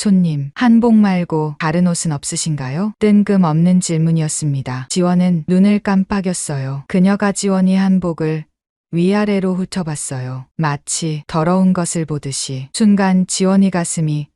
손님, 한복 말고 다른 옷은 없으신가요? 뜬금없는 질문이었습니다. 지원은 눈을 깜빡였어요. 그녀가 지원이 한복을 위아래로 훑어봤어요. 마치 더러운 것을 보듯이. 순간 지원이 가슴이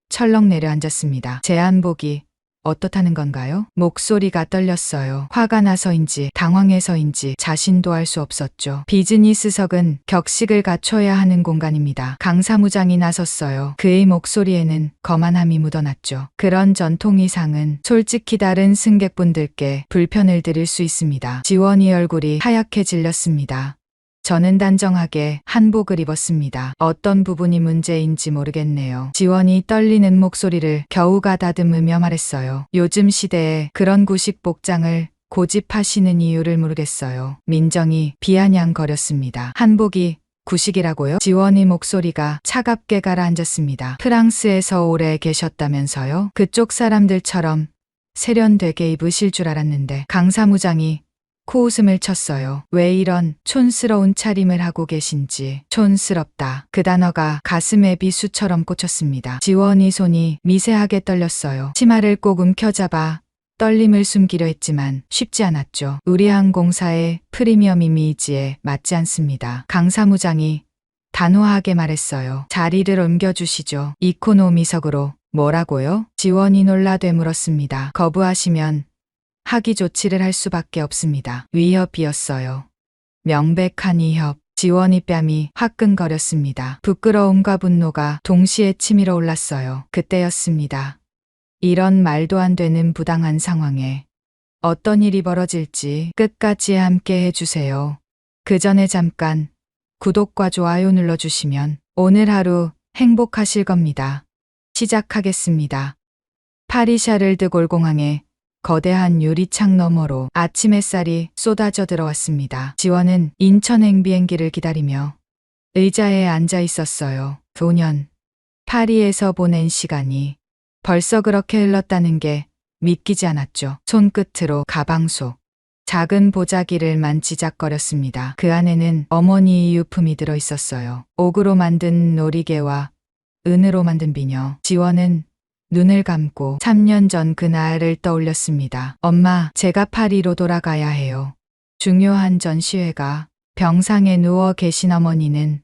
철렁 내려앉았습니다. 제 한복이 어떻다는 건가요? 목소리가 떨렸어요. 화가 나서인지 당황해서인지 자신도 알 수 없었죠. 비즈니스석은 격식을 갖춰야 하는 공간입니다. 강 사무장이 나섰어요. 그의 목소리에는 거만함이 묻어났죠. 그런 전통 이상은 솔직히 다른 승객분들께 불편을 드릴 수 있습니다. 지원이 얼굴이 하얗게 질렸습니다. 저는 단정하게 한복을 입었습니다. 어떤 부분이 문제인지 모르겠네요. 지원이 떨리는 목소리를 겨우 가다듬으며 말했어요. 요즘 시대에 그런 구식 복장을 고집하시는 이유를 모르겠어요. 민정이 비아냥거렸습니다. 한복이 구식이라고요? 지원의 목소리가 차갑게 가라앉았습니다. 프랑스에서 오래 계셨다면서요? 그쪽 사람들처럼 세련되게 입으실 줄 알았는데. 강 사무장이 코웃음을 쳤어요. 왜 이런 촌스러운 차림을 하고 계신지. 촌스럽다. 그 단어가 가슴에 비수처럼 꽂혔습니다. 지원이 손이 미세하게 떨렸어요. 치마를 꼭 움켜잡아 떨림을 숨기려 했지만 쉽지 않았죠. 우리 항공사의 프리미엄 이미지에 맞지 않습니다. 강 사무장이 단호하게 말했어요. 자리를 옮겨주시죠. 이코노미석으로. 뭐라고요? 지원이 놀라 되물었습니다. 거부하시면 하기 조치를 할 수밖에 없습니다. 위협이었어요. 명백한 위협. 지원이 뺨이 화끈거렸습니다. 부끄러움과 분노가 동시에 치밀어 올랐어요. 그때였습니다. 이런 말도 안 되는 부당한 상황에 어떤 일이 벌어질지 끝까지 함께 해주세요. 그 전에 잠깐 구독과 좋아요 눌러주시면 오늘 하루 행복하실 겁니다. 시작하겠습니다. 파리 샤를드골 공항에 거대한 유리창 너머로 아침 햇살이 쏟아져 들어왔습니다. 지원은 인천행 비행기를 기다리며 의자에 앉아 있었어요. 5년. 파리에서 보낸 시간이 벌써 그렇게 흘렀다는 게 믿기지 않았죠. 손끝으로 가방 속 작은 보자기를 만지작거렸습니다. 그 안에는 어머니의 유품이 들어 있었어요. 옥으로 만든 놀이개와 은으로 만든 비녀. 지원은 눈을 감고 3년 전 그날을 떠올렸습니다. 엄마, 제가 파리로 돌아가야 해요. 중요한 전시회가. 병상에 누워 계신 어머니는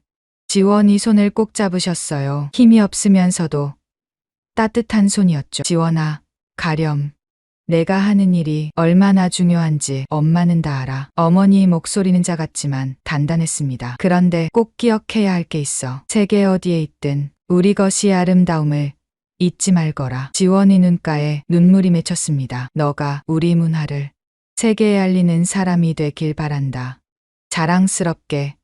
지원이 손을 꼭 잡으셨어요. 힘이 없으면서도 따뜻한 손이었죠. 지원아, 가렴. 내가 하는 일이 얼마나 중요한지 엄마는 다 알아. 어머니의 목소리는 작았지만 단단했습니다. 그런데 꼭 기억해야 할 게 있어. 세계 어디에 있든 우리 것이 아름다움을 잊지 말거라. 지원이 눈가에 눈물이 맺혔습니다. 너가 우리 문화를 세계에 알리는 사람이 되길 바란다. 자랑스럽게,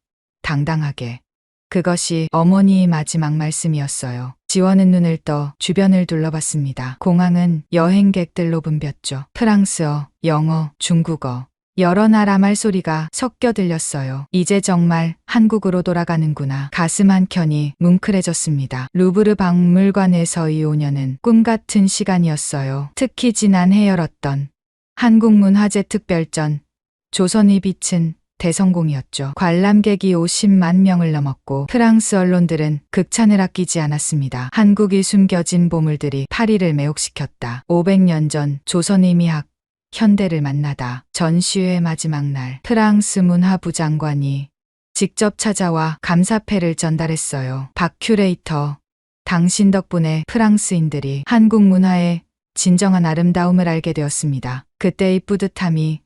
당당하게. 그것이 어머니의 마지막 말씀이었어요. 지원은 눈을 떠 주변을 둘러봤습니다. 공항은 여행객들로 붐볐죠. 프랑스어, 영어, 중국어. 여러 나라 말소리가 섞여 들렸어요. 이제 정말 한국으로 돌아가는구나. 가슴 한켠이 뭉클해졌습니다. 루브르 박물관에서의 5년은 꿈같은 시간이었어요. 특히 지난해 열었던 한국문화재 특별전 조선의 빛은 대성공이었죠. 관람객이 50만 명을 넘었고 프랑스 언론들은 극찬을 아끼지 않았습니다. 한국이 숨겨진 보물들이 파리를 매혹시켰다. 500년 전 조선의 미학 현대를 만나다. 전시회 마지막 날 프랑스 문화부 장관이 직접 찾아와 감사패를 전달했어요. 박 큐레이터, 당신 덕분에 프랑스인들이 한국 문화의 진정한 아름다움을 알게 되었습니다. 그때의 뿌듯함이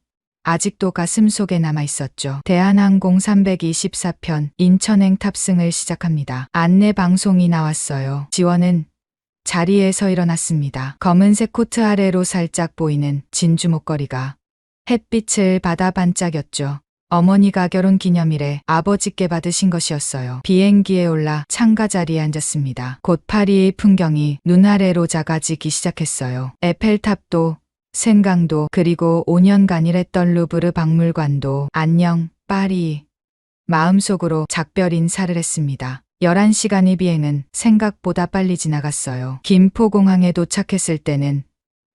아직도 가슴속에 남아 있었죠. 대한항공 324편 인천행 탑승을 시작합니다. 안내 방송이 나왔어요. 지원은 자리에서 일어났습니다. 검은색 코트 아래로 살짝 보이는 진주 목걸이가 햇빛을 받아 반짝였죠. 어머니가 결혼 기념일에 아버지께 받으신 것이었어요. 비행기에 올라 창가 자리에 앉았습니다. 곧 파리의 풍경이 눈 아래로 작아지기 시작했어요. 에펠탑도, 생강도, 그리고 5년간 일했던 루브르 박물관도. 안녕, 파리. 마음속으로 작별 인사를 했습니다. 11시간의 비행은 생각보다 빨리 지나갔어요. 김포공항에 도착했을 때는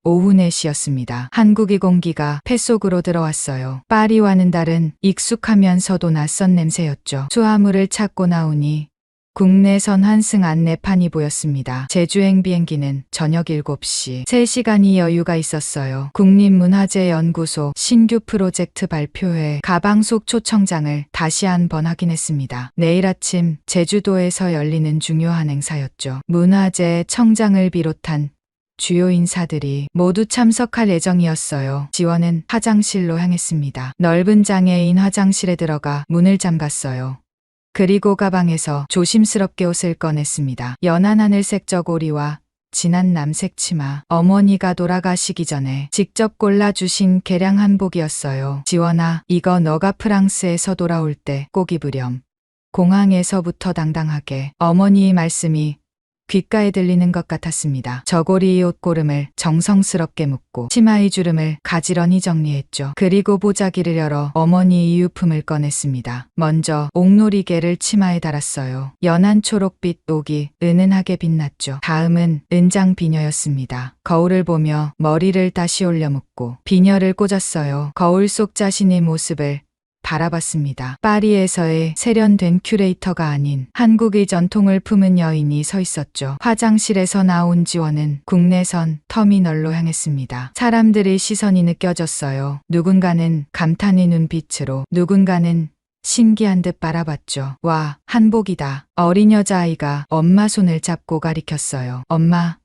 오후 4시였습니다. 한국의 공기가 폐속으로 들어왔어요. 파리와는 다른 익숙하면서도 낯선 냄새였죠. 수화물을 찾고 나오니 국내선 환승 안내판이 보였습니다. 제주행 비행기는 저녁 7시. 3시간이 여유가 있었어요. 국립문화재연구소 신규 프로젝트 발표회 가방속 초청장을 다시 한번 확인했습니다. 내일 아침 제주도에서 열리는 중요한 행사였죠. 문화재 청장을 비롯한 주요 인사들이 모두 참석할 예정이었어요. 지원은 화장실로 향했습니다. 넓은 장애인 화장실에 들어가 문을 잠갔어요. 그리고 가방에서 조심스럽게 옷을 꺼냈습니다. 연한 하늘색 저고리와 진한 남색 치마. 어머니가 돌아가시기 전에 직접 골라주신 개량 한복이었어요. 지원아, 이거 너가 프랑스에서 돌아올 때 꼭 입으렴. 공항에서부터 당당하게. 어머니의 말씀이 귓가에 들리는 것 같았습니다. 저고리 옷고름을 정성스럽게 묶고 치마의 주름을 가지런히 정리했죠. 그리고 보자기를 열어 어머니의 유품을 꺼냈습니다. 먼저 옥놀이개를 치마에 달았어요. 연한 초록빛 옥이 은은하게 빛났죠. 다음은 은장 비녀였습니다. 거울을 보며 머리를 다시 올려 묶고 비녀를 꽂았어요. 거울 속 자신의 모습을 바라봤습니다. 파리에서의 세련된 큐레이터가 아닌 한국의 전통을 품은 여인이 서 있었죠. 화장실에서 나온 지원은 국내선 터미널로 향했습니다. 사람들의 시선이 느껴졌어요. 누군가는 감탄의 눈빛으로, 누군가는 신기한 듯 바라봤죠. 와, 한복이다. 어린 여자아이가 엄마 손을 잡고 가리켰어요. 엄마,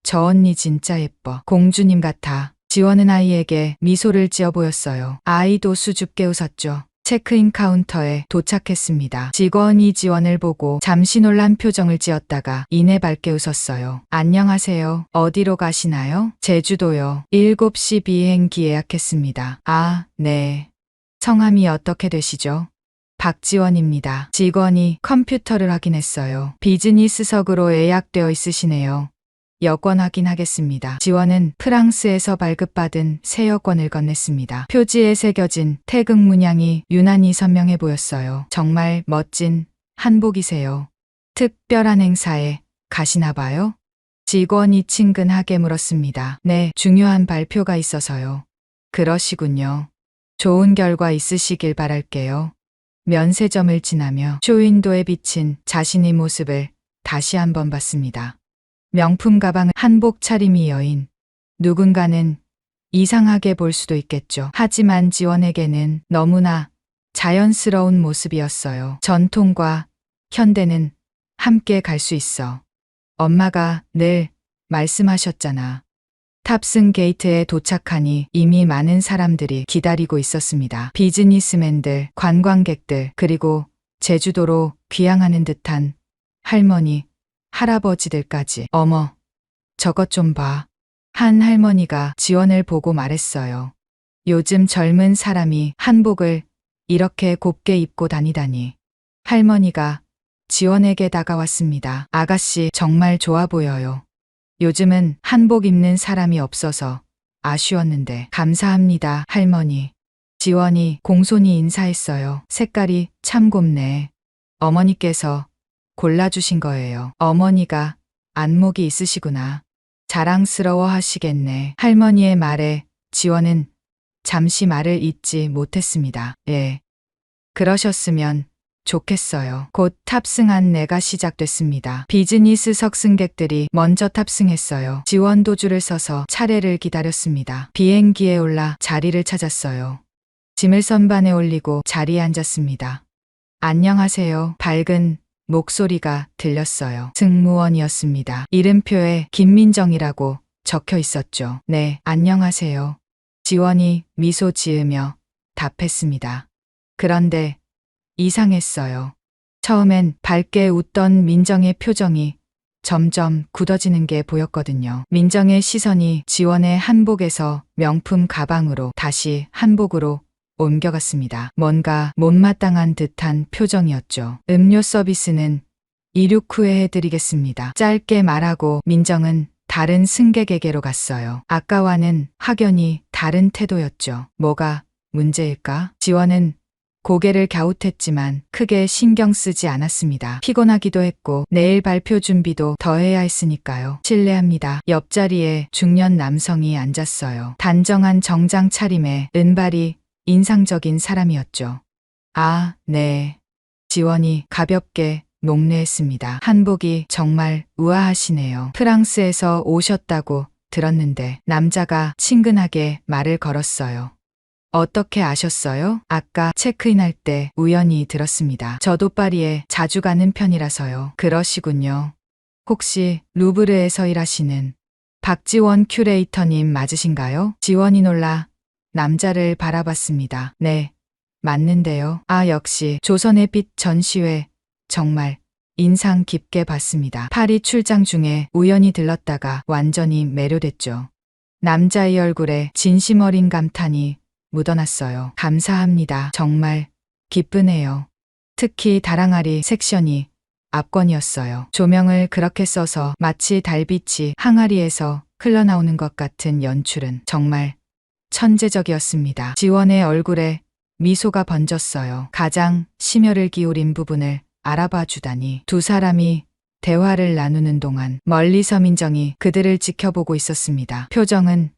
저 언니 진짜 예뻐. 공주님 같아. 지원은 아이에게 미소를 지어 보였어요. 아이도 수줍게 웃었죠. 체크인 카운터에 도착했습니다. 직원이 지원을 보고 잠시 놀란 표정을 지었다가 이내 밝게 웃었어요. 안녕하세요. 어디로 가시나요? 제주도요. 7시 비행기 예약했습니다. 아, 네. 성함이 어떻게 되시죠? 박지원입니다. 직원이 컴퓨터를 확인했어요. 비즈니스석으로 예약되어 있으시네요. 여권 확인하겠습니다. 지원은 프랑스에서 발급받은 새 여권을 건넸습니다. 표지에 새겨진 태극 문양이 유난히 선명해 보였어요. 정말 멋진 한복이세요. 특별한 행사에 가시나 봐요? 직원이 친근하게 물었습니다. 네, 중요한 발표가 있어서요. 그러시군요. 좋은 결과 있으시길 바랄게요. 면세점을 지나며 쇼윈도에 비친 자신의 모습을 다시 한번 봤습니다. 명품 가방을 한복 차림이 여인. 누군가는 이상하게 볼 수도 있겠죠. 하지만 지원에게는 너무나 자연스러운 모습이었어요. 전통과 현대는 함께 갈 수 있어. 엄마가 늘 말씀하셨잖아. 탑승 게이트에 도착하니 이미 많은 사람들이 기다리고 있었습니다. 비즈니스맨들, 관광객들, 그리고 제주도로 귀향하는 듯한 할머니, 할아버지들까지. 어머, 저것 좀 봐. 한 할머니가 지원을 보고 말했어요. 요즘 젊은 사람이 한복을 이렇게 곱게 입고 다니다니. 할머니가 지원에게 다가왔습니다. 아가씨 정말 좋아 보여요. 요즘은 한복 입는 사람이 없어서 아쉬웠는데. 감사합니다, 할머니. 지원이 공손히 인사했어요. 색깔이 참 곱네. 어머니께서 골라주신 거예요. 어머니가 안목이 있으시구나. 자랑스러워 하시겠네. 할머니의 말에 지원은 잠시 말을 잇지 못했습니다. 예. 그러셨으면 좋겠어요. 곧 탑승 안내가 시작됐습니다. 비즈니스석 승객들이 먼저 탑승했어요. 지원도 줄을 서서 차례를 기다렸습니다. 비행기에 올라 자리를 찾았어요. 짐을 선반에 올리고 자리에 앉았습니다. 안녕하세요. 밝은 목소리가 들렸어요. 승무원이었습니다. 이름표에 김민정이라고 적혀 있었죠. 네, 안녕하세요. 지원이 미소 지으며 답했습니다. 그런데 이상했어요. 처음엔 밝게 웃던 민정의 표정이 점점 굳어지는 게 보였거든요. 민정의 시선이 지원의 한복에서 명품 가방으로 다시 한복으로 옮겨갔습니다. 뭔가 못마땅한 듯한 표정이었죠. 음료 서비스는 이륙 후에 해드리겠습니다. 짧게 말하고 민정은 다른 승객에게로 갔어요. 아까와는 확연히 다른 태도였죠. 뭐가 문제일까? 지원은 고개를 갸웃했지만 크게 신경 쓰지 않았습니다. 피곤하기도 했고 내일 발표 준비도 더 해야 했으니까요. 실례합니다. 옆자리에 중년 남성이 앉았어요. 단정한 정장 차림에 은발이 인상적인 사람이었죠. 아, 네. 지원이 가볍게 목례했습니다. 한복이 정말 우아하시네요. 프랑스에서 오셨다고 들었는데 남자가 친근하게 말을 걸었어요. 어떻게 아셨어요? 아까 체크인할 때 우연히 들었습니다. 저도 파리에 자주 가는 편이라서요. 그러시군요. 혹시 루브르에서 일하시는 박지원 큐레이터님 맞으신가요? 지원이 놀라 남자를 바라봤습니다. 네, 맞는데요. 아, 역시 조선의 빛 전시회 정말 인상 깊게 봤습니다. 파리 출장 중에 우연히 들렀다가 완전히 매료됐죠. 남자의 얼굴에 진심 어린 감탄이 묻어났어요. 감사합니다. 정말 기쁘네요. 특히 다랑아리 섹션이 압권이었어요. 조명을 그렇게 써서 마치 달빛이 항아리에서 흘러나오는 것 같은 연출은 정말 천재적이었습니다. 지원의 얼굴에 미소가 번졌어요. 가장 심혈을 기울인 부분을 알아봐 주다니. 두 사람이 대화를 나누는 동안 멀리서 민정이 그들을 지켜보고 있었습니다. 표정은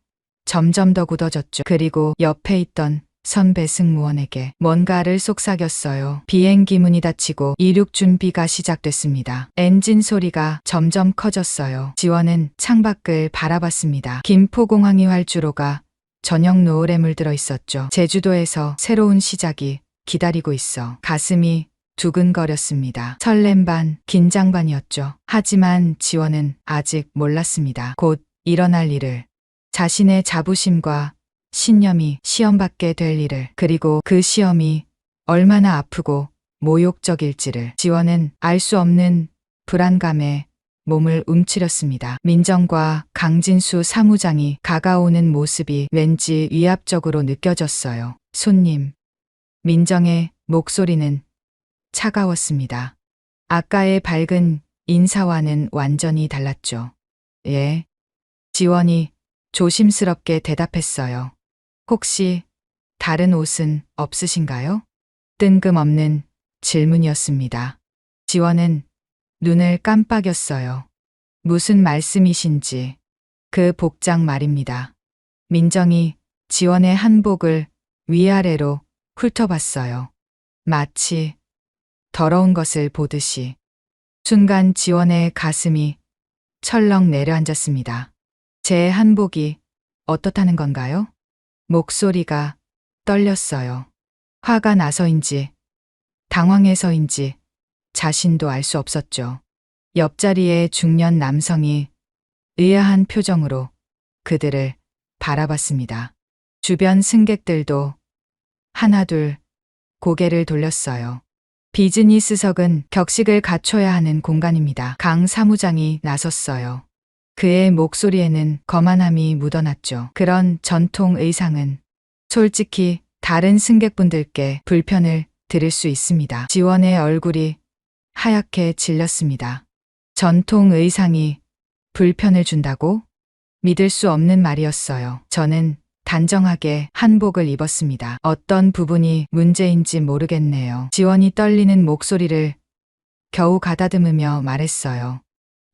점점 더 굳어졌죠. 그리고 옆에 있던 선배 승무원에게 뭔가를 속삭였어요. 비행기 문이 닫히고 이륙 준비가 시작됐습니다. 엔진 소리가 점점 커졌어요. 지원은 창밖을 바라봤습니다. 김포공항이 활주로가 저녁 노을에 물들어 있었죠. 제주도에서 새로운 시작이 기다리고 있어 가슴이 두근거렸습니다. 설렘 반, 긴장 반이었죠. 하지만 지원은 아직 몰랐습니다. 곧 일어날 일을. 자신의 자부심과 신념이 시험받게 될 일을, 그리고 그 시험이 얼마나 아프고 모욕적일지를. 지원은 알 수 없는 불안감에 몸을 움츠렸습니다. 민정과 강진수 사무장이 가까워오는 모습이 왠지 위압적으로 느껴졌어요. 손님. 민정의 목소리는 차가웠습니다. 아까의 밝은 인사와는 완전히 달랐죠. 예. 지원이 조심스럽게 대답했어요. 혹시 다른 옷은 없으신가요? 뜬금없는 질문이었습니다. 지원은 눈을 깜빡였어요. 무슨 말씀이신지. 그 복장 말입니다. 민정이 지원의 한복을 위아래로 훑어봤어요. 마치 더러운 것을 보듯이. 순간 지원의 가슴이 철렁 내려앉았습니다. 제 한복이 어떻다는 건가요? 목소리가 떨렸어요. 화가 나서인지 당황해서인지 자신도 알 수 없었죠. 옆자리의 중년 남성이 의아한 표정으로 그들을 바라봤습니다. 주변 승객들도 하나둘 고개를 돌렸어요. 비즈니스석은 격식을 갖춰야 하는 공간입니다. 강 사무장이 나섰어요. 그의 목소리에는 거만함이 묻어났죠. 그런 전통 의상은 솔직히 다른 승객분들께 불편을 드릴 수 있습니다. 지원의 얼굴이 하얗게 질렸습니다. 전통 의상이 불편을 준다고? 믿을 수 없는 말이었어요. 저는 단정하게 한복을 입었습니다. 어떤 부분이 문제인지 모르겠네요. 지원이 떨리는 목소리를 겨우 가다듬으며 말했어요.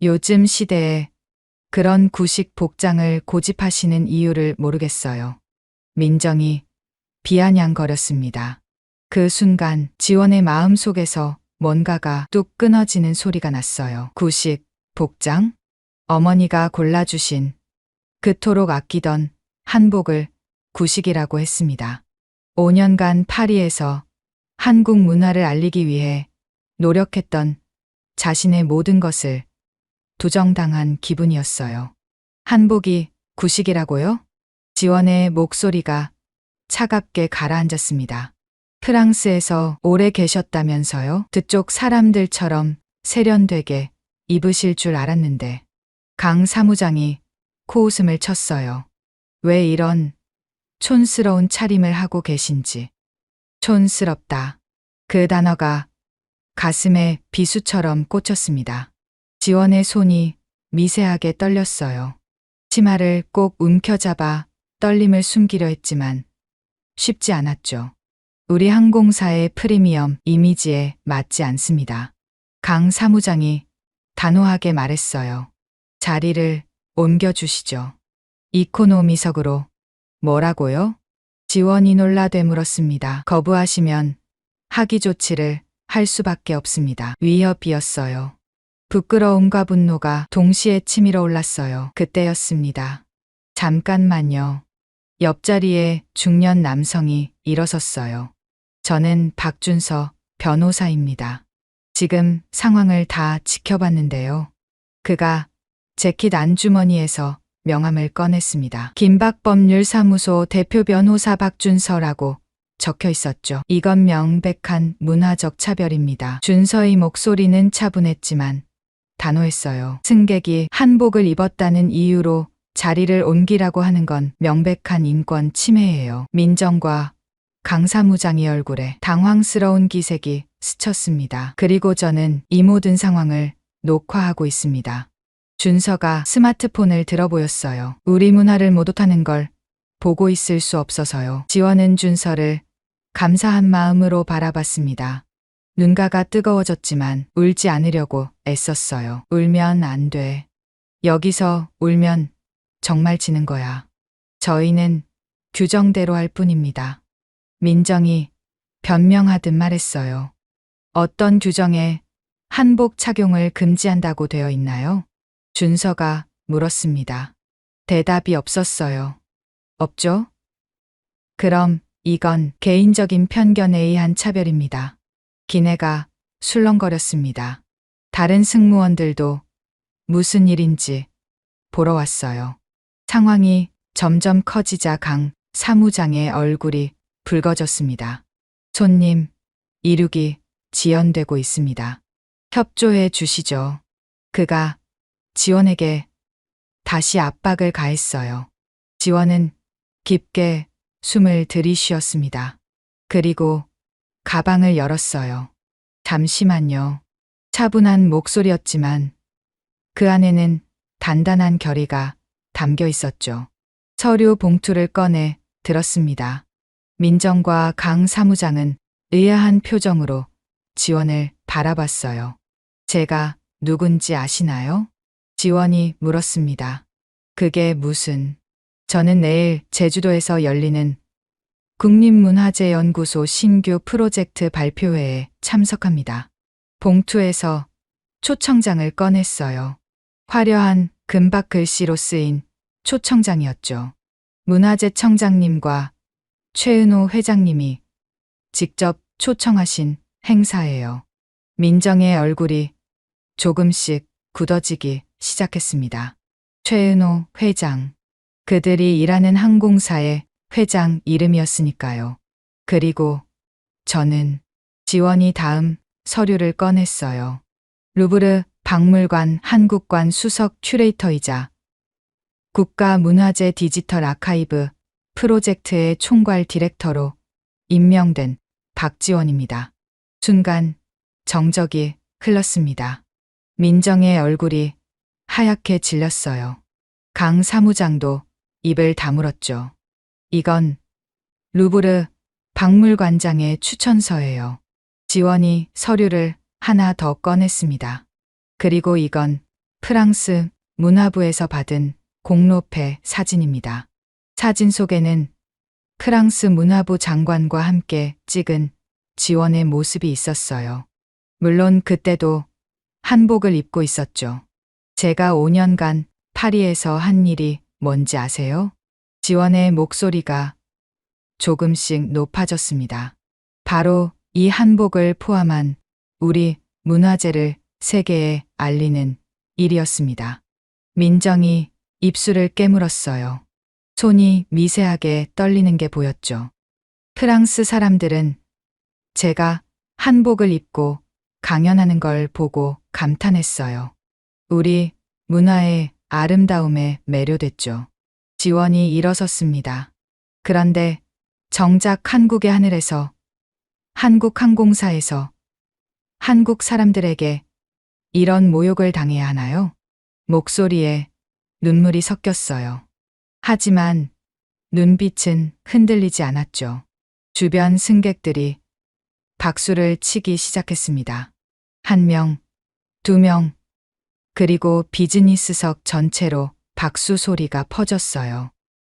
요즘 시대에 그런 구식 복장을 고집하시는 이유를 모르겠어요. 민정이 비아냥거렸습니다. 그 순간 지원의 마음 속에서 뭔가가 뚝 끊어지는 소리가 났어요. 구식 복장? 어머니가 골라주신 그토록 아끼던 한복을 구식이라고 했습니다. 5년간 파리에서 한국 문화를 알리기 위해 노력했던 자신의 모든 것을 부정당한 기분이었어요. 한복이 구식이라고요? 지원의 목소리가 차갑게 가라앉았습니다. 프랑스에서 오래 계셨다면서요? 그쪽 사람들처럼 세련되게 입으실 줄 알았는데. 강 사무장이 코웃음을 쳤어요. 왜 이런 촌스러운 차림을 하고 계신지. 촌스럽다. 그 단어가 가슴에 비수처럼 꽂혔습니다. 지원의 손이 미세하게 떨렸어요. 치마를 꼭 움켜잡아 떨림을 숨기려 했지만 쉽지 않았죠. 우리 항공사의 프리미엄 이미지에 맞지 않습니다. 강 사무장이 단호하게 말했어요. 자리를 옮겨주시죠. 이코노미석으로. 뭐라고요? 지원이 놀라 되물었습니다. 거부하시면 하기 조치를 할 수밖에 없습니다. 위협이었어요. 부끄러움과 분노가 동시에 치밀어 올랐어요. 그때였습니다. 잠깐만요. 옆자리에 중년 남성이 일어섰어요. 저는 박준서 변호사입니다. 지금 상황을 다 지켜봤는데요. 그가 재킷 안주머니에서 명함을 꺼냈습니다. 김박법률사무소 대표 변호사 박준서라고 적혀 있었죠. 이건 명백한 문화적 차별입니다. 준서의 목소리는 차분했지만 단호했어요. 승객이 한복을 입었다는 이유로 자리를 옮기라고 하는 건 명백한 인권 침해예요. 민정과 강 사무장의 얼굴에 당황스러운 기색이 스쳤습니다. 그리고 저는 이 모든 상황을 녹화하고 있습니다. 준서가 스마트폰을 들어 보였어요. 우리 문화를 못하는 걸 보고 있을 수 없어서요. 지원은 준서를 감사한 마음으로 바라봤습니다. 눈가가 뜨거워졌지만 울지 않으려고 애썼어요. 울면 안 돼. 여기서 울면 정말 지는 거야. 저희는 규정대로 할 뿐입니다. 민정이 변명하듯 말했어요. 어떤 규정에 한복 착용을 금지한다고 되어 있나요? 준서가 물었습니다. 대답이 없었어요. 없죠? 그럼 이건 개인적인 편견에 의한 차별입니다. 기내가 술렁거렸습니다. 다른 승무원들도 무슨 일인지 보러 왔어요. 상황이 점점 커지자 강 사무장의 얼굴이 붉어졌습니다. 손님, 이륙이 지연되고 있습니다. 협조해 주시죠. 그가 지원에게 다시 압박을 가했어요. 지원은 깊게 숨을 들이쉬었습니다. 그리고 가방을 열었어요. 잠시만요. 차분한 목소리였지만 그 안에는 단단한 결의가 담겨 있었죠. 서류 봉투를 꺼내 들었습니다. 민정과 강 사무장은 의아한 표정으로 지원을 바라봤어요. 제가 누군지 아시나요? 지원이 물었습니다. 그게 무슨... 저는 내일 제주도에서 열리는 국립문화재연구소 신규 프로젝트 발표회에 참석합니다. 봉투에서 초청장을 꺼냈어요. 화려한 금박 글씨로 쓰인 초청장이었죠. 문화재청장님과 최은호 회장님이 직접 초청하신 행사예요. 민정의 얼굴이 조금씩 굳어지기 시작했습니다. 최은호 회장. 그들이 일하는 항공사의 회장 이름이었으니까요. 그리고 저는 지원이 다음 서류를 꺼냈어요. 루브르 박물관 한국관 수석 큐레이터이자 국가문화재 디지털 아카이브 프로젝트의 총괄 디렉터로 임명된 박지원입니다. 순간 정적이 흘렀습니다. 민정의 얼굴이 하얗게 질렸어요. 강 사무장도 입을 다물었죠. 이건 루브르 박물관장의 추천서예요. 지원이 서류를 하나 더 꺼냈습니다. 그리고 이건 프랑스 문화부에서 받은 공로패 사진입니다. 사진 속에는 프랑스 문화부 장관과 함께 찍은 지원의 모습이 있었어요. 물론 그때도 한복을 입고 있었죠. 제가 5년간 파리에서 한 일이 뭔지 아세요? 지원의 목소리가 조금씩 높아졌습니다. 바로 이 한복을 포함한 우리 문화재를 세계에 알리는 일이었습니다. 민정이 입술을 깨물었어요. 손이 미세하게 떨리는 게 보였죠. 프랑스 사람들은 제가 한복을 입고 강연하는 걸 보고 감탄했어요. 우리 문화의 아름다움에 매료됐죠. 지원이 일어섰습니다. 그런데 정작 한국의 하늘에서, 한국 항공사에서 한국 사람들에게 이런 모욕을 당해야 하나요? 목소리에 눈물이 섞였어요. 하지만 눈빛은 흔들리지 않았죠. 주변 승객들이 박수를 치기 시작했습니다. 1명, 2명, 그리고 비즈니스석 전체로 박수 소리가 퍼졌어요.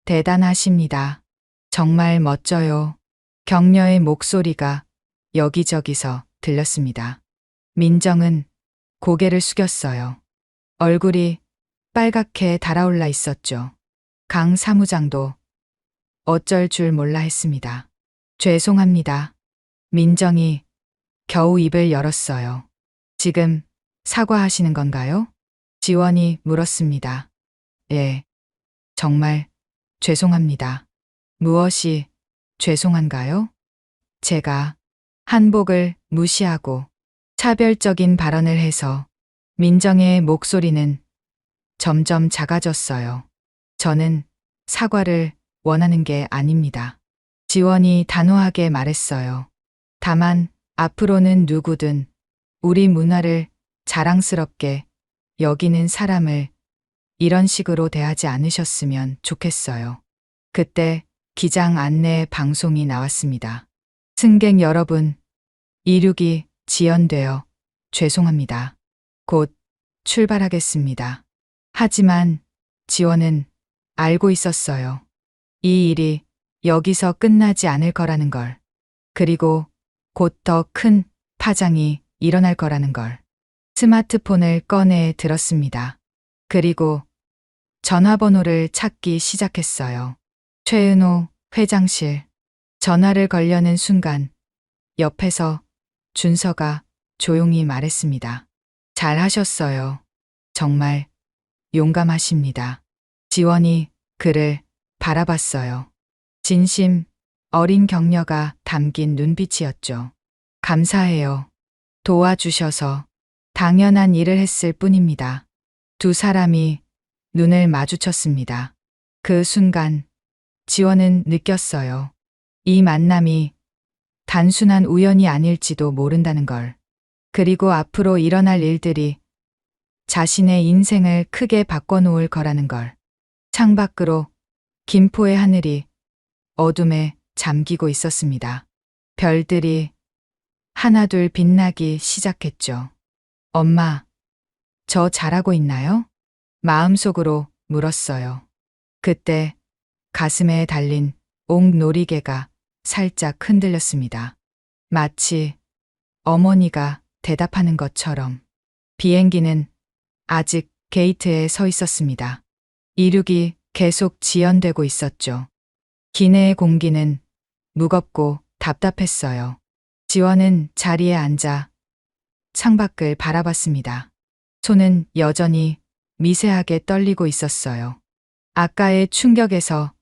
대단하십니다. 정말 멋져요. 격려의 목소리가 여기저기서 들렸습니다. 민정은 고개를 숙였어요. 얼굴이 빨갛게 달아올라 있었죠. 강 사무장도 어쩔 줄 몰라 했습니다. 죄송합니다. 민정이 겨우 입을 열었어요. 지금 사과하시는 건가요? 지원이 물었습니다. 예, 정말 죄송합니다. 무엇이 죄송한가요? 제가 한복을 무시하고 차별적인 발언을 해서 민정의 목소리는 점점 작아졌어요. 저는 사과를 원하는 게 아닙니다. 지원이 단호하게 말했어요. 다만 앞으로는 누구든 우리 문화를 자랑스럽게 여기는 사람을 이런 식으로 대하지 않으셨으면 좋겠어요. 그때 기장 안내 방송이 나왔습니다. 승객 여러분, 이륙이 지연되어 죄송합니다. 곧 출발하겠습니다. 하지만 지원은 알고 있었어요. 이 일이 여기서 끝나지 않을 거라는 걸. 그리고 곧 더 큰 파장이 일어날 거라는 걸. 스마트폰을 꺼내 들었습니다. 그리고 전화번호를 찾기 시작했어요. 최은호 회장실. 전화를 걸려는 순간 옆에서 준서가 조용히 말했습니다. 잘하셨어요. 정말 용감하십니다. 지원이 그를 바라봤어요. 진심 어린 격려가 담긴 눈빛이었죠. 감사해요. 도와주셔서 당연한 일을 했을 뿐입니다. 두 사람이 눈을 마주쳤습니다. 그 순간 지원은 느꼈어요. 이 만남이 단순한 우연이 아닐지도 모른다는 걸. 그리고 앞으로 일어날 일들이 자신의 인생을 크게 바꿔놓을 거라는 걸. 창밖으로 김포의 하늘이 어둠에 잠기고 있었습니다. 별들이 하나둘 빛나기 시작했죠. 엄마, 저 잘하고 있나요? 마음속으로 물었어요. 그때 가슴에 달린 옥놀이개가 살짝 흔들렸습니다. 마치 어머니가 대답하는 것처럼. 비행기는 아직 게이트에 서 있었습니다. 이륙이 계속 지연되고 있었죠. 기내의 공기는 무겁고 답답했어요. 지원은 자리에 앉아 창밖을 바라봤습니다. 손은 여전히 미세하게 떨리고 있었어요. 아까의 충격에서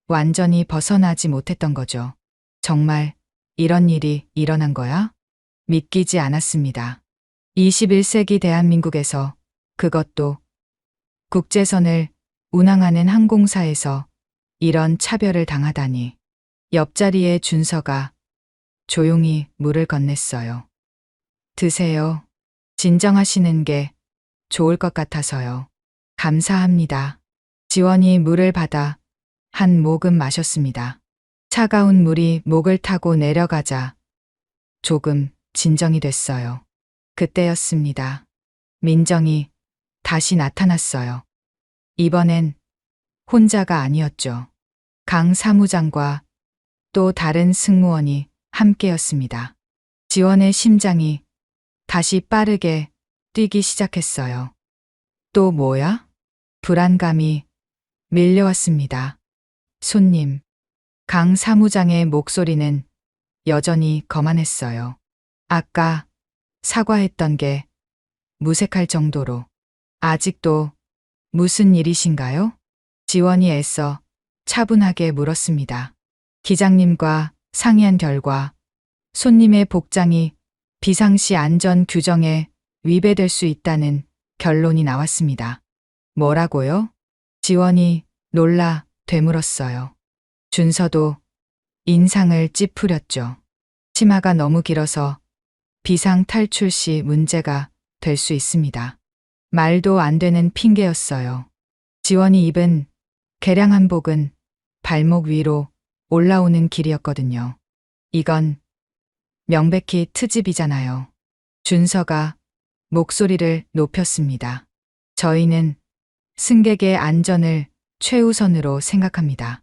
완전히 벗어나지 못했던 거죠. 정말 이런 일이 일어난 거야? 믿기지 않았습니다. 21세기 대한민국에서, 그것도 국제선을 운항하는 항공사에서 이런 차별을 당하다니. 옆자리의 준서가 조용히 물을 건넸어요. 드세요. 진정하시는 게 좋을 것 같아서요. 감사합니다. 지원이 물을 받아 한 모금 마셨습니다. 차가운 물이 목을 타고 내려가자 조금 진정이 됐어요. 그때였습니다. 민정이 다시 나타났어요. 이번엔 혼자가 아니었죠. 강 사무장과 또 다른 승무원이 함께였습니다. 지원의 심장이 다시 빠르게 뛰기 시작했어요. 또 뭐야? 불안감이 밀려왔습니다. 손님. 강 사무장의 목소리는 여전히 거만했어요. 아까 사과했던 게 무색할 정도로. 아직도 무슨 일이신가요? 지원이 애써 차분하게 물었습니다. 기장님과 상의한 결과 손님의 복장이 비상시 안전 규정에 위배될 수 있다는 결론이 나왔습니다. 뭐라고요? 지원이 놀라 되물었어요. 준서도 인상을 찌푸렸죠. 치마가 너무 길어서 비상 탈출 시 문제가 될 수 있습니다. 말도 안 되는 핑계였어요. 지원이 입은 개량 한복은 발목 위로 올라오는 길이었거든요. 이건 명백히 트집이잖아요. 준서가 목소리를 높였습니다. 저희는 승객의 안전을 최우선으로 생각합니다.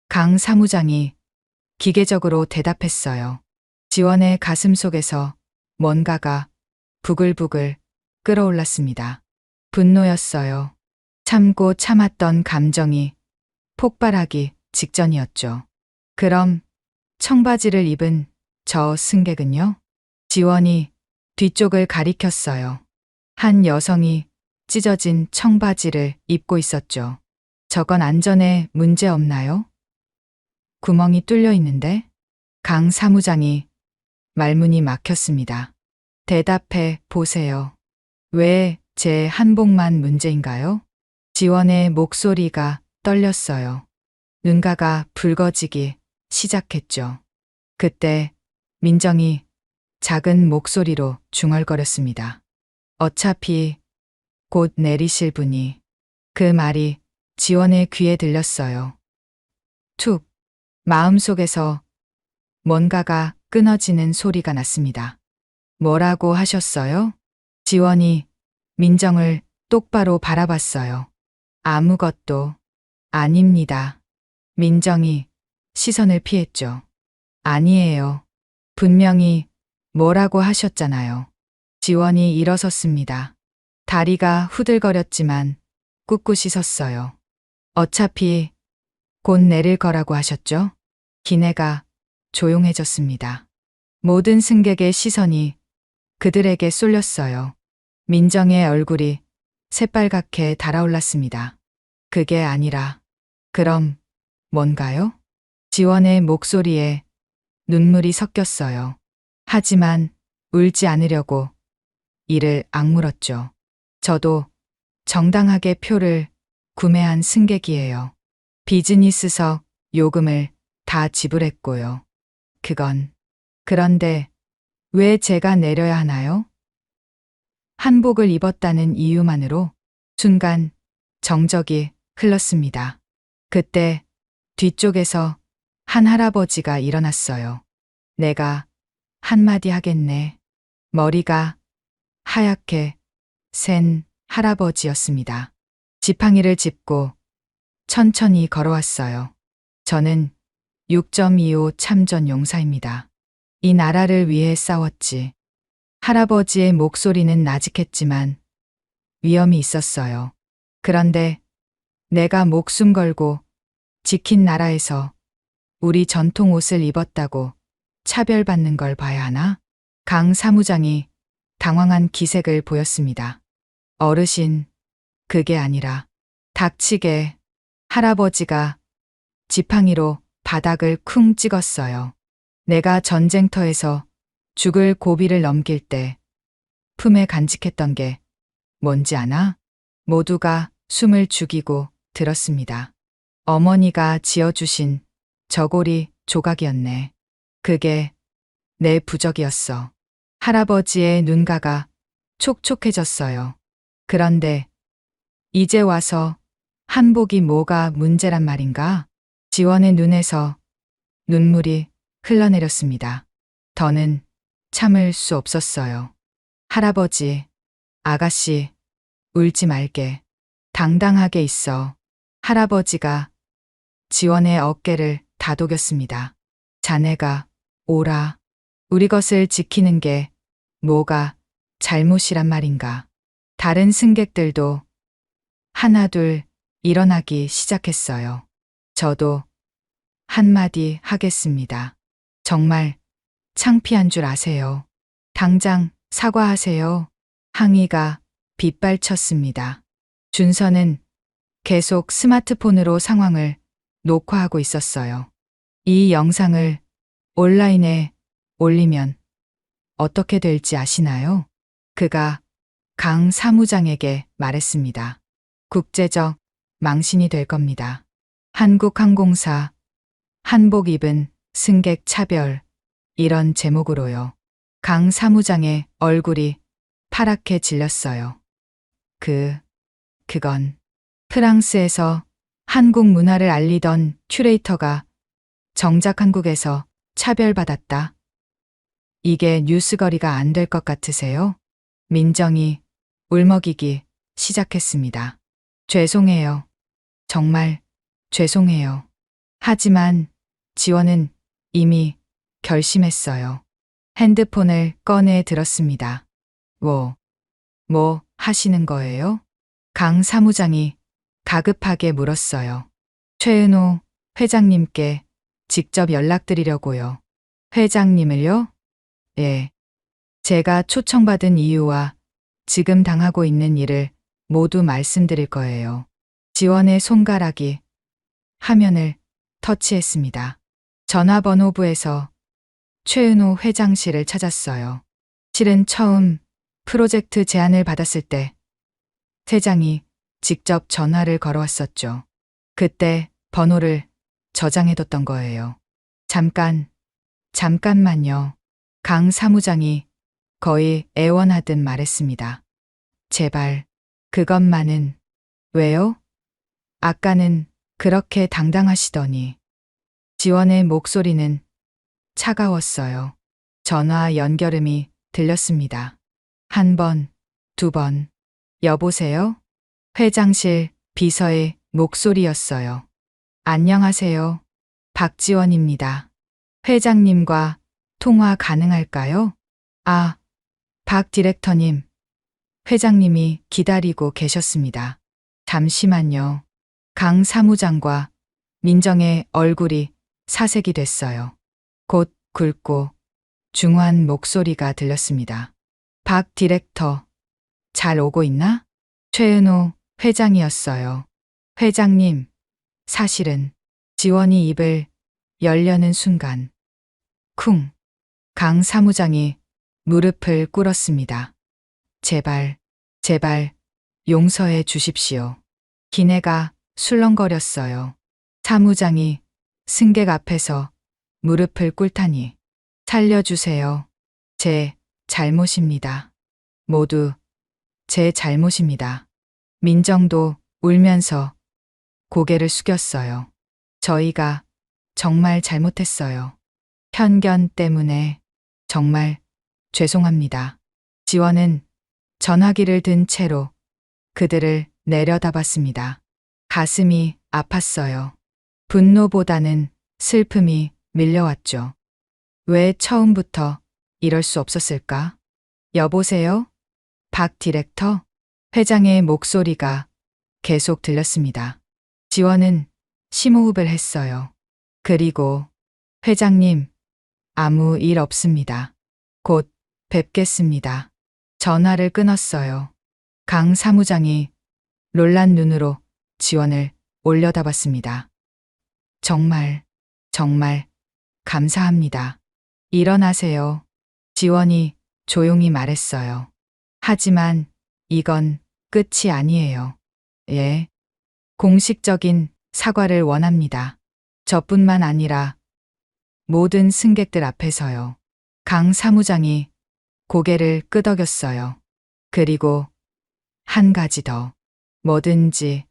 강 사무장이 기계적으로 대답했어요. 지원의 가슴 속에서 뭔가가 부글부글 끓어올랐습니다. 분노였어요. 참고 참았던 감정이 폭발하기 직전이었죠. 그럼 청바지를 입은 저 승객은요? 지원이 뒤쪽을 가리켰어요. 한 여성이 찢어진 청바지를 입고 있었죠. 저건 안전에 문제 없나요? 구멍이 뚫려 있는데? 강 사무장이 말문이 막혔습니다. 대답해 보세요. 왜 제 한복만 문제인가요? 지원의 목소리가 떨렸어요. 눈가가 붉어지기 시작했죠. 그때 민정이 작은 목소리로 중얼거렸습니다. 어차피 곧 내리실 분이. 그 말이 지원의 귀에 들렸어요. 툭. 마음속에서 뭔가가 끊어지는 소리가 났습니다. 뭐라고 하셨어요? 지원이 민정을 똑바로 바라봤어요. 아무것도 아닙니다. 민정이 시선을 피했죠. 아니에요. 분명히 뭐라고 하셨잖아요. 지원이 일어섰습니다. 다리가 후들거렸지만 꿋꿋이 섰어요. 어차피 곧 내릴 거라고 하셨죠? 기내가 조용해졌습니다. 모든 승객의 시선이 그들에게 쏠렸어요. 민정의 얼굴이 새빨갛게 달아올랐습니다. 그게 아니라, 그럼 뭔가요? 지원의 목소리에 눈물이 섞였어요. 하지만 울지 않으려고 이를 악물었죠. 저도 정당하게 표를 구매한 승객이에요. 비즈니스석 요금을 다 지불했고요. 그런데 왜 제가 내려야 하나요? 한복을 입었다는 이유만으로 순간 정적이 흘렀습니다. 그때 뒤쪽에서 한 할아버지가 일어났어요. 내가 한마디 하겠네. 머리가 하얗게 센 할아버지였습니다. 지팡이를 짚고 천천히 걸어왔어요. 저는 6.25 참전 용사입니다. 이 나라를 위해 싸웠지. 할아버지의 목소리는 나직했지만 위험이 있었어요. 그런데 내가 목숨 걸고 지킨 나라에서 우리 전통 옷을 입었다고 차별받는 걸 봐야 하나? 강 사무장이 당황한 기색을 보였습니다. 어르신, 그게 아니라 닥치게. 할아버지가 지팡이로 바닥을 쿵 찍었어요. 내가 전쟁터에서 죽을 고비를 넘길 때 품에 간직했던 게 뭔지 아나? 모두가 숨을 죽이고 들었습니다. 어머니가 지어주신 저고리 조각이었네. 그게 내 부적이었어. 할아버지의 눈가가 촉촉해졌어요. 그런데 이제 와서 한복이 뭐가 문제란 말인가? 지원의 눈에서 눈물이 흘러내렸습니다. 더는 참을 수 없었어요. 할아버지, 아가씨, 울지 말게. 당당하게 있어. 할아버지가 지원의 어깨를 다독였습니다. 자네가 오라. 우리 것을 지키는 게 뭐가 잘못이란 말인가. 다른 승객들도 하나둘 일어나기 시작했어요. 저도 한마디 하겠습니다. 정말 창피한 줄 아세요. 당장 사과하세요. 항의가 빗발쳤습니다. 준서는 계속 스마트폰으로 상황을 녹화하고 있었어요. 이 영상을 온라인에 올리면 어떻게 될지 아시나요? 그가 강 사무장에게 말했습니다. 국제적 망신이 될 겁니다. 한국항공사 한복 입은 승객 차별 이런 제목으로요. 강 사무장의 얼굴이 파랗게 질렸어요. 그건 프랑스에서 한국 문화를 알리던 큐레이터가 정작 한국에서 차별받았다. 이게 뉴스거리가 안 될 것 같으세요? 민정이 울먹이기 시작했습니다. 죄송해요. 정말 죄송해요. 하지만 지원은 이미 결심했어요. 핸드폰을 꺼내 들었습니다. 뭐 하시는 거예요? 강 사무장이 가급하게 물었어요. 최은호 회장님께 직접 연락드리려고요. 회장님을요? 예. 제가 초청받은 이유와 지금 당하고 있는 일을 모두 말씀드릴 거예요. 지원의 손가락이 화면을 터치했습니다. 전화번호부에서 최은호 회장실을 찾았어요. 실은 처음 프로젝트 제안을 받았을 때 회장이 직접 전화를 걸어왔었죠. 그때 번호를 저장해뒀던 거예요. 잠깐만요. 강 사무장이 거의 애원하듯 말했습니다. 제발, 그것만은. 왜요? 아까는 그렇게 당당하시더니. 지원의 목소리는 차가웠어요. 전화 연결음이 들렸습니다. 한 번, 두 번. 여보세요? 회장실 비서의 목소리였어요. 안녕하세요. 박지원입니다. 회장님과 통화 가능할까요? 아, 박 디렉터님. 회장님이 기다리고 계셨습니다. 잠시만요. 강 사무장과 민정의 얼굴이 사색이 됐어요. 곧 굵고 중후한 목소리가 들렸습니다. 박 디렉터, 잘 오고 있나? 최은호 회장이었어요. 회장님, 사실은. 지원이 입을 열려는 순간 쿵! 강 사무장이 무릎을 꿇었습니다. 제발 용서해 주십시오. 기내가 술렁거렸어요. 사무장이 승객 앞에서 무릎을 꿇다니. 살려주세요. 제 잘못입니다. 모두 제 잘못입니다. 민정도 울면서 고개를 숙였어요. 저희가 정말 잘못했어요. 편견 때문에 정말 죄송합니다. 지원은 전화기를 든 채로 그들을 내려다봤습니다. 가슴이 아팠어요. 분노보다는 슬픔이 밀려왔죠. 왜 처음부터 이럴 수 없었을까? 여보세요? 박 디렉터? 회장의 목소리가 계속 들렸습니다. 지원은 심호흡을 했어요. 그리고 회장님, 아무 일 없습니다. 곧 뵙겠습니다. 전화를 끊었어요. 강 사무장이 놀란 눈으로 지원을 올려다봤습니다. 정말 감사합니다. 일어나세요. 지원이 조용히 말했어요. 하지만 이건 끝이 아니에요. 예. 공식적인 사과를 원합니다. 저뿐만 아니라 모든 승객들 앞에서요. 강 사무장이 고개를 끄덕였어요. 그리고 한 가지 더. 뭐든지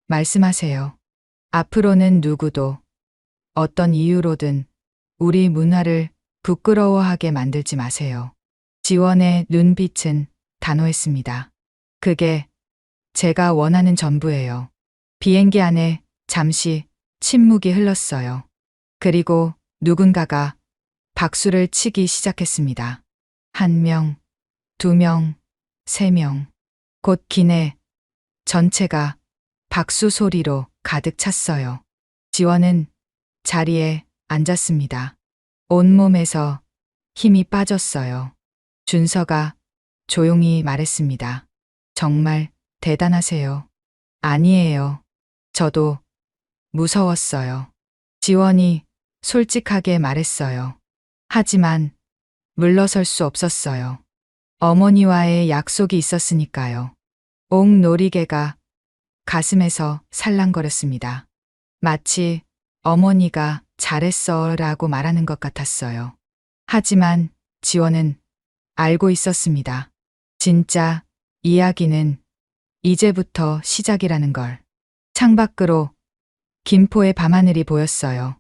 말씀하세요. 앞으로는 누구도 어떤 이유로든 우리 문화를 부끄러워하게 만들지 마세요. 지원의 눈빛은 단호했습니다. 그게 제가 원하는 전부예요. 비행기 안에 잠시 침묵이 흘렀어요. 그리고 누군가가 박수를 치기 시작했습니다. 1명, 2명, 3명. 곧 기내 전체가 박수 소리로 가득 찼어요. 지원은 자리에 앉았습니다. 온몸에서 힘이 빠졌어요. 준서가 조용히 말했습니다. 정말 대단하세요. 아니에요. 저도 무서웠어요. 지원이 솔직하게 말했어요. 하지만 물러설 수 없었어요. 어머니와의 약속이 있었으니까요. 옥 놀이개가 가슴에서 살랑거렸습니다. 마치 어머니가 잘했어 라고 말하는 것 같았어요. 하지만 지원은 알고 있었습니다. 진짜 이야기는 이제부터 시작이라는 걸. 창밖으로 김포의 밤하늘이 보였어요.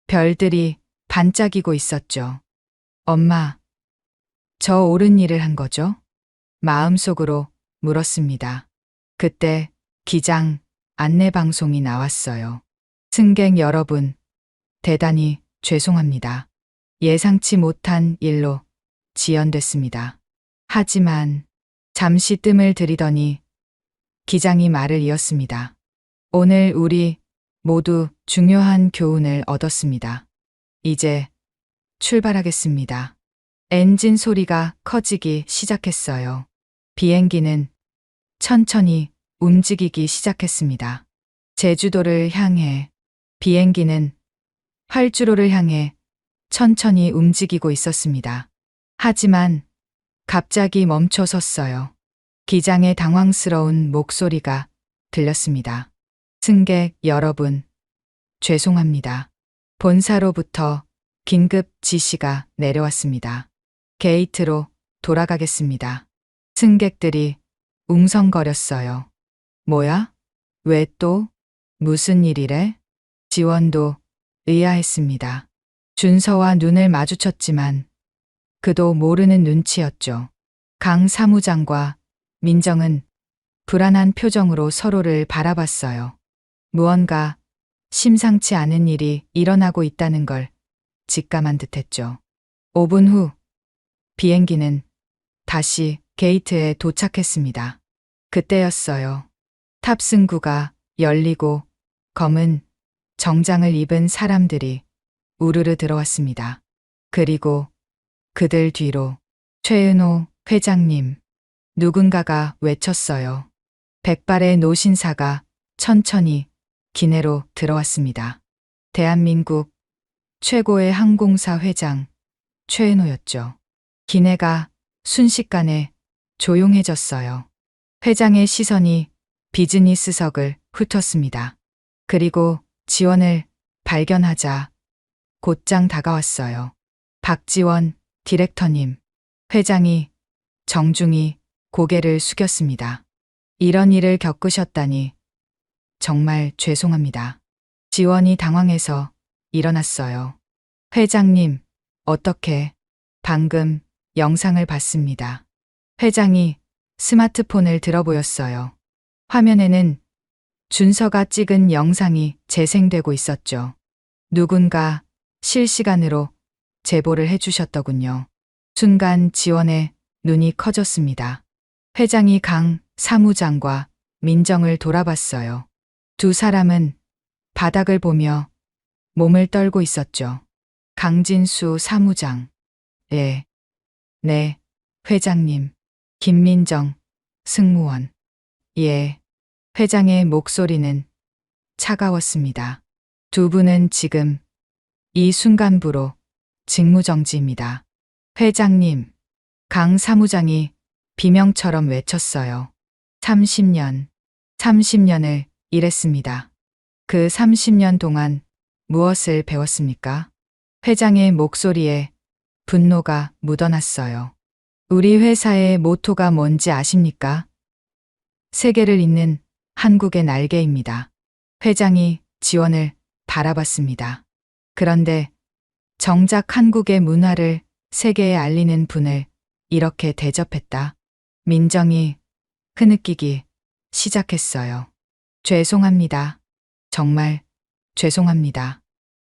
별들이 반짝이고 있었죠. 엄마, 저 옳은 일을 한 거죠? 마음속으로 물었습니다. 그때 기장 안내방송이 나왔어요. 승객 여러분, 대단히 죄송합니다. 예상치 못한 일로 지연됐습니다. 하지만 잠시 뜸을 들이더니 기장이 말을 이었습니다. 오늘 우리 모두 중요한 교훈을 얻었습니다. 이제 출발하겠습니다. 엔진 소리가 커지기 시작했어요. 비행기는 천천히 움직이기 시작했습니다. 제주도를 향해 비행기는 활주로를 향해 천천히 움직이고 있었습니다. 하지만 갑자기 멈춰 섰어요. 기장의 당황스러운 목소리가 들렸습니다. 승객 여러분, 죄송합니다. 본사로부터 긴급 지시가 내려왔습니다. 게이트로 돌아가겠습니다. 승객들이 웅성거렸어요. 뭐야? 왜 또? 무슨 일이래? 지원도 의아했습니다. 준서와 눈을 마주쳤지만 그도 모르는 눈치였죠. 강 사무장과 민정은 불안한 표정으로 서로를 바라봤어요. 무언가 심상치 않은 일이 일어나고 있다는 걸 직감한 듯했죠. 5분 후 비행기는 다시 게이트에 도착했습니다. 그때였어요. 탑승구가 열리고 검은 정장을 입은 사람들이 우르르 들어왔습니다. 그리고 그들 뒤로 최은호 회장님, 누군가가 외쳤어요. 백발의 노신사가 천천히 기내로 들어왔습니다. 대한민국 최고의 항공사 회장 최은호였죠. 기내가 순식간에 조용해졌어요. 회장의 시선이 비즈니스석을 훑었습니다. 그리고 지원을 발견하자 곧장 다가왔어요. 박지원 디렉터님, 회장이 정중히 고개를 숙였습니다. 이런 일을 겪으셨다니 정말 죄송합니다. 지원이 당황해서 일어났어요. 회장님, 어떻게? 방금 영상을 봤습니다. 회장이 스마트폰을 들어 보였어요. 화면에는 준서가 찍은 영상이 재생되고 있었죠. 누군가 실시간으로 제보를 해주셨더군요. 순간 지원의 눈이 커졌습니다. 회장이 강 사무장과 민정을 돌아봤어요. 두 사람은 바닥을 보며 몸을 떨고 있었죠. 강진수 사무장. 네, 회장님. 김민정 승무원. 예. 회장의 목소리는 차가웠습니다. 두 분은 지금 이 순간부로 직무정지입니다. 회장님, 강 사무장이 비명처럼 외쳤어요. 30년을 일했습니다. 그 30년 동안 무엇을 배웠습니까? 회장의 목소리에 분노가 묻어났어요. 우리 회사의 모토가 뭔지 아십니까? 세계를 잇는 한국의 날개입니다. 회장이 지원을 바라봤습니다. 그런데 정작 한국의 문화를 세계에 알리는 분을 이렇게 대접했다. 민정이 흐느끼기 시작했어요. 죄송합니다. 정말 죄송합니다.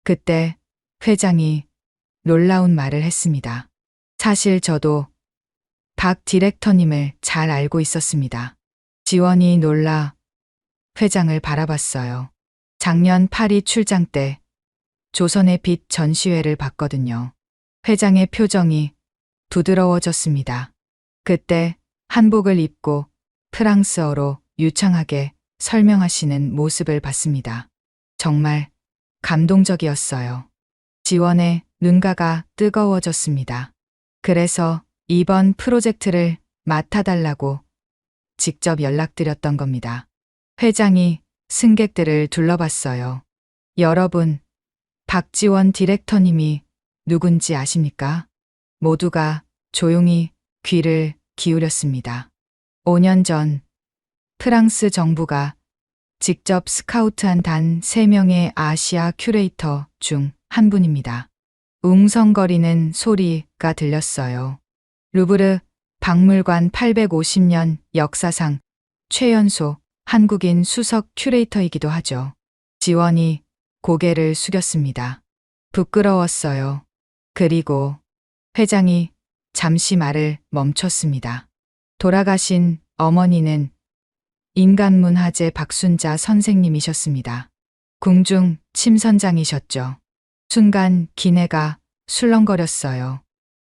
그때 회장이 놀라운 말을 했습니다. 사실 저도 박 디렉터님을 잘 알고 있었습니다. 지원이 놀라 회장을 바라봤어요. 작년 파리 출장 때 조선의 빛 전시회를 봤거든요. 회장의 표정이 부드러워졌습니다. 그때 한복을 입고 프랑스어로 유창하게 설명하시는 모습을 봤습니다. 정말 감동적이었어요. 지원의 눈가가 뜨거워졌습니다. 그래서 이번 프로젝트를 맡아달라고 직접 연락드렸던 겁니다. 회장이 승객들을 둘러봤어요. 여러분, 박지원 디렉터님이 누군지 아십니까? 모두가 조용히 귀를 기울였습니다. 5년 전 프랑스 정부가 직접 스카우트한 단 3명의 아시아 큐레이터 중 한 분입니다. 웅성거리는 소리가 들렸어요. 루브르 박물관 850년 역사상 최연소 한국인 수석 큐레이터이기도 하죠. 지원이 고개를 숙였습니다. 부끄러웠어요. 그리고 회장이 잠시 말을 멈췄습니다. 돌아가신 어머니는 인간문화재 박순자 선생님이셨습니다. 궁중 침선장이셨죠. 순간 기내가 술렁거렸어요.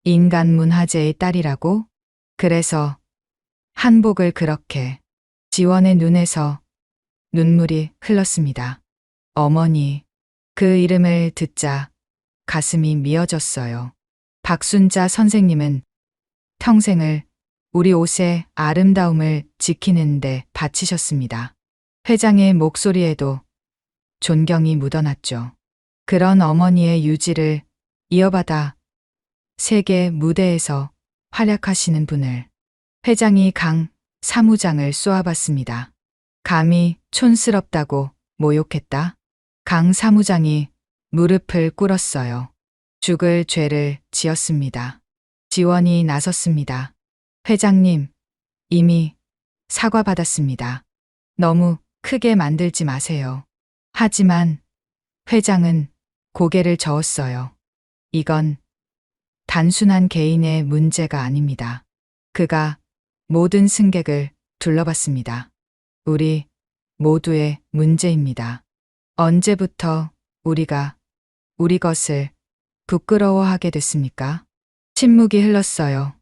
인간문화재의 딸이라고? 그래서 한복을 그렇게. 지원의 눈에서 눈물이 흘렀습니다. 어머니, 그 이름을 듣자 가슴이 미어졌어요. 박순자 선생님은 평생을 우리 옷의 아름다움을 지키는데 바치셨습니다. 회장의 목소리에도 존경이 묻어났죠. 그런 어머니의 유지를 이어받아 세계 무대에서 활약하시는 분을 회장이 강 사무장을 쏘아봤습니다. 감히 촌스럽다고 모욕했다. 강 사무장이 무릎을 꿇었어요. 죽을 죄를 지었습니다. 지원이 나섰습니다. 회장님, 이미 사과받았습니다. 너무 크게 만들지 마세요. 하지만 회장은 고개를 저었어요. 이건 단순한 개인의 문제가 아닙니다. 그가 모든 승객을 둘러봤습니다. 우리 모두의 문제입니다. 언제부터 우리가 우리 것을 부끄러워하게 됐습니까? 침묵이 흘렀어요.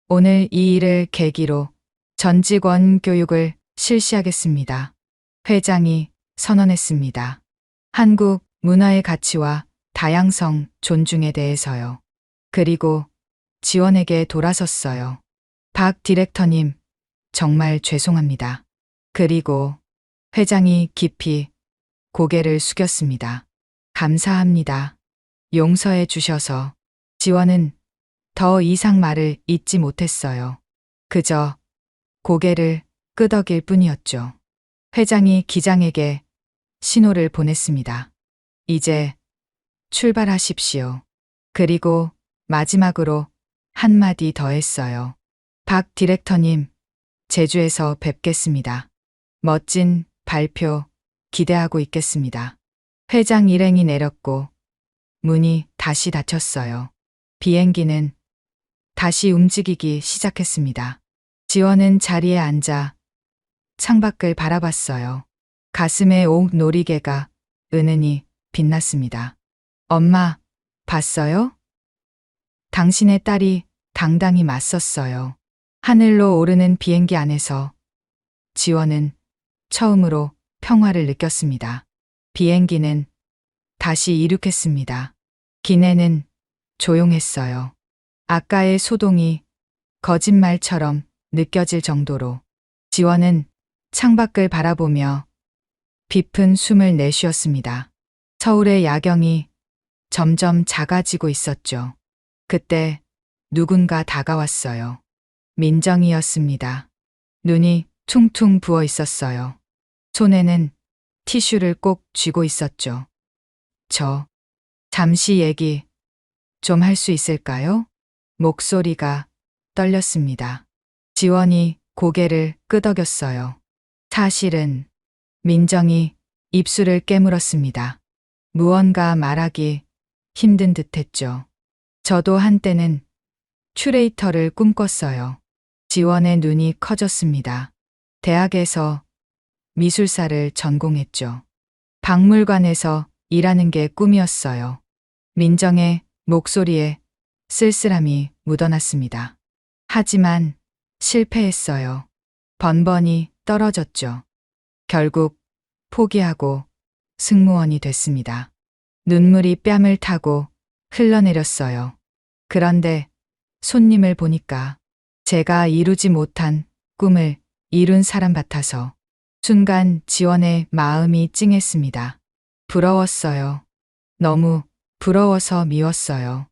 오늘 이 일을 계기로 전 직원 교육을 실시하겠습니다. 회장이 선언했습니다. 한국 문화의 가치와 다양성 존중에 대해서요. 그리고 지원에게 돌아섰어요. 박 디렉터님, 정말 죄송합니다. 그리고 회장이 깊이 고개를 숙였습니다. 감사합니다. 용서해 주셔서. 지원은 더 이상 말을 잇지 못했어요. 그저 고개를 끄덕일 뿐이었죠. 회장이 기장에게 신호를 보냈습니다. 이제 출발하십시오. 그리고 마지막으로 한마디 더 했어요. 박 디렉터님, 제주에서 뵙겠습니다. 멋진 발표 기대하고 있겠습니다. 회장 일행이 내렸고 문이 다시 닫혔어요. 비행기는 다시 움직이기 시작했습니다. 지원은 자리에 앉아 창밖을 바라봤어요. 가슴에 옥놀이개가 은은히 빛났습니다. 엄마, 봤어요? 당신의 딸이 당당히 맞섰어요. 하늘로 오르는 비행기 안에서 지원은 처음으로 평화를 느꼈습니다. 비행기는 다시 이륙했습니다. 기내는 조용했어요. 아까의 소동이 거짓말처럼 느껴질 정도로. 지원은 창밖을 바라보며 깊은 숨을 내쉬었습니다. 서울의 야경이 점점 작아지고 있었죠. 그때 누군가 다가왔어요. 민정이었습니다. 눈이 퉁퉁 부어 있었어요. 손에는 티슈를 꼭 쥐고 있었죠. 잠시 얘기 좀 할 수 있을까요? 목소리가 떨렸습니다. 지원이 고개를 끄덕였어요. 사실은. 민정이 입술을 깨물었습니다. 무언가 말하기 힘든 듯했죠. 저도 한때는 큐레이터를 꿈꿨어요. 지원의 눈이 커졌습니다. 대학에서 미술사를 전공했죠. 박물관에서 일하는 게 꿈이었어요. 민정의 목소리에 쓸쓸함이 묻어났습니다. 하지만 실패했어요. 번번이 떨어졌죠. 결국 포기하고 승무원이 됐습니다. 눈물이 뺨을 타고 흘러내렸어요. 그런데 손님을 보니까 제가 이루지 못한 꿈을 이룬 사람 같아서 순간 지원의 마음이 찡했습니다. 부러웠어요. 너무 부러워서 미웠어요.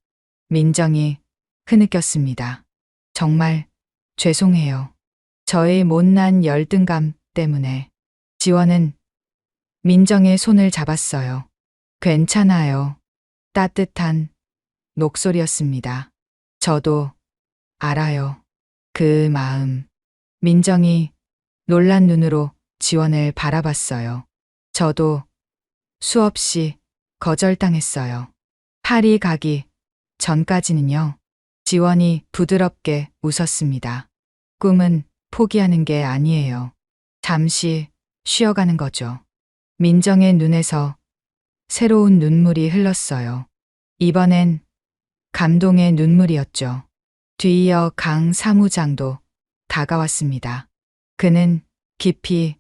민정이 흐느꼈습니다. 정말 죄송해요. 저의 못난 열등감 때문에. 지원은 민정의 손을 잡았어요. 괜찮아요. 따뜻한 목소리였습니다. 저도 알아요. 그 마음. 민정이 놀란 눈으로 지원을 바라봤어요. 저도 수없이 거절당했어요. 파리 가기 전까지는요. 지원이 부드럽게 웃었습니다. 꿈은 포기하는 게 아니에요. 잠시 쉬어가는 거죠. 민정의 눈에서 새로운 눈물이 흘렀어요. 이번엔 감동의 눈물이었죠. 뒤이어 강 사무장도 다가왔습니다. 그는 깊이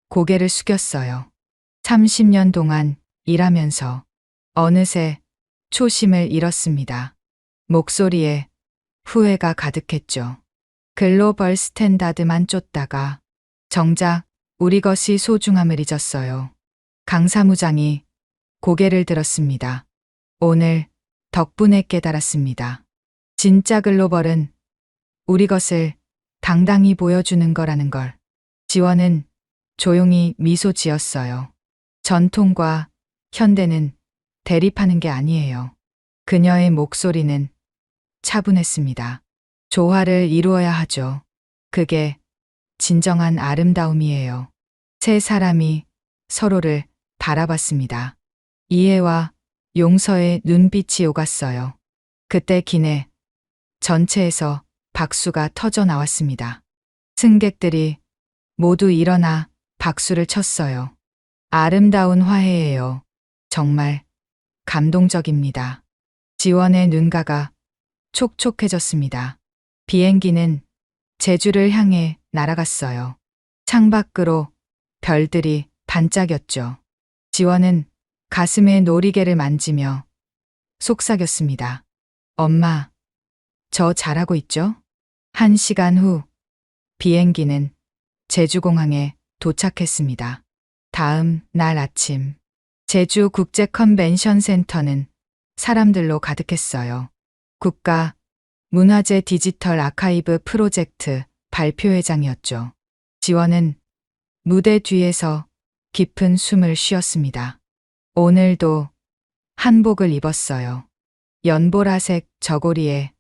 고개를 숙였어요. 30년 동안 일하면서 어느새 초심을 잃었습니다. 목소리에 후회가 가득했죠. 글로벌 스탠다드만 쫓다가 정작 우리 것이 소중함을 잊었어요. 강 사무장이 고개를 들었습니다. 오늘 덕분에 깨달았습니다. 진짜 글로벌은 우리 것을 당당히 보여주는 거라는 걸. 지원은 조용히 미소 지었어요. 전통과 현대는 대립하는 게 아니에요. 그녀의 목소리는 차분했습니다. 조화를 이루어야 하죠. 그게 진정한 아름다움이에요. 세 사람이 서로를 바라봤습니다. 이해와 용서의 눈빛이 오갔어요. 그때 기내 전체에서 박수가 터져 나왔습니다. 승객들이 모두 일어나 박수를 쳤어요. 아름다운 화해예요. 정말 감동적입니다. 지원의 눈가가 촉촉해졌습니다. 비행기는 제주를 향해 날아갔어요. 창밖으로 별들이 반짝였죠. 지원은 가슴에 놀이개를 만지며 속삭였습니다. 엄마, 저 잘하고 있죠? 1시간 후 비행기는 제주공항에 도착했습니다. 다음 날 아침 제주 국제 컨벤션 센터는 사람들로 가득했어요. 국가 문화재 디지털 아카이브 프로젝트 발표회장이었죠. 지원은 무대 뒤에서 깊은 숨을 쉬었습니다. 오늘도 한복을 입었어요. 연보라색 저고리에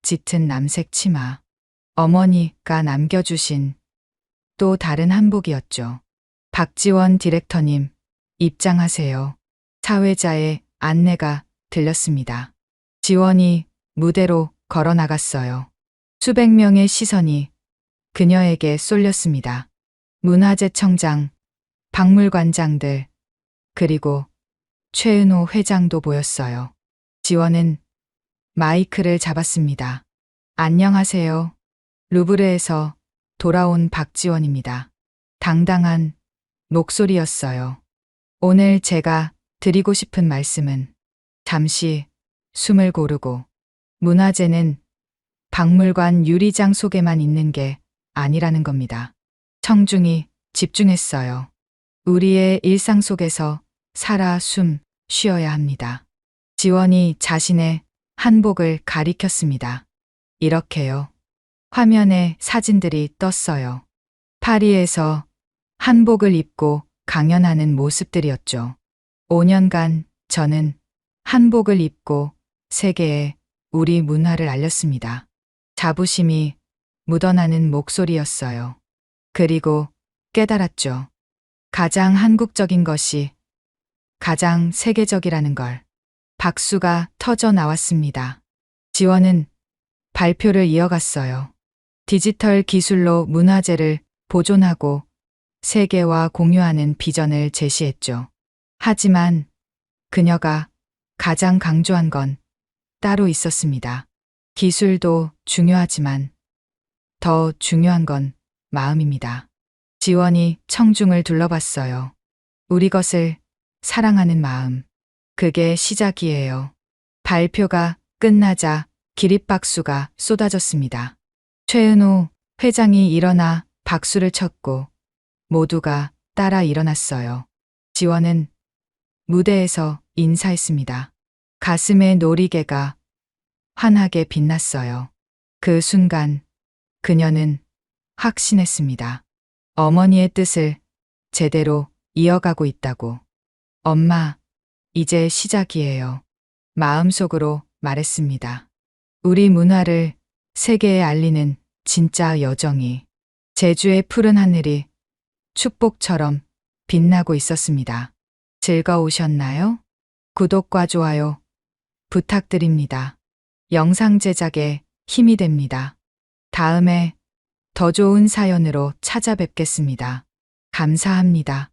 짙은 남색 치마. 어머니가 남겨주신 또 다른 한복이었죠. 박지원 디렉터님, 입장하세요. 사회자의 안내가 들렸습니다. 지원이 무대로 걸어 나갔어요. 수백 명의 시선이 그녀에게 쏠렸습니다. 문화재청장, 박물관장들, 그리고 최은호 회장도 보였어요. 지원은 마이크를 잡았습니다. 안녕하세요. 루브르에서 돌아온 박지원입니다. 당당한 목소리였어요. 오늘 제가 드리고 싶은 말씀은 잠시 숨을 고르고 문화재는 박물관 유리장 속에만 있는 게 아니라는 겁니다. 청중이 집중했어요. 우리의 일상 속에서 살아 쉬어야 합니다. 지원이 자신의 한복을 가리켰습니다. 이렇게요. 화면에 사진들이 떴어요. 파리에서 한복을 입고 강연하는 모습들이었죠. 5년간 저는 한복을 입고 세계에 우리 문화를 알렸습니다. 자부심이 묻어나는 목소리였어요. 그리고 깨달았죠. 가장 한국적인 것이 가장 세계적이라는 걸. 박수가 터져 나왔습니다. 지원은 발표를 이어갔어요. 디지털 기술로 문화재를 보존하고 세계와 공유하는 비전을 제시했죠. 하지만 그녀가 가장 강조한 건 따로 있었습니다. 기술도 중요하지만 더 중요한 건 마음입니다. 지원이 청중을 둘러봤어요. 우리 것을 사랑하는 마음. 그게 시작이에요. 발표가 끝나자 기립박수가 쏟아졌습니다. 최은호 회장이 일어나 박수를 쳤고 모두가 따라 일어났어요. 지원은 무대에서 인사했습니다. 가슴의 놀이개가 환하게 빛났어요. 그 순간 그녀는 확신했습니다. 어머니의 뜻을 제대로 이어가고 있다고. 엄마, 이제 시작이에요. 마음속으로 말했습니다. 우리 문화를 세계에 알리는 진짜 여정이 제주의 푸른 하늘이 축복처럼 빛나고 있었습니다. 즐거우셨나요? 구독과 좋아요 부탁드립니다. 영상 제작에 힘이 됩니다. 다음에 더 좋은 사연으로 찾아뵙겠습니다. 감사합니다.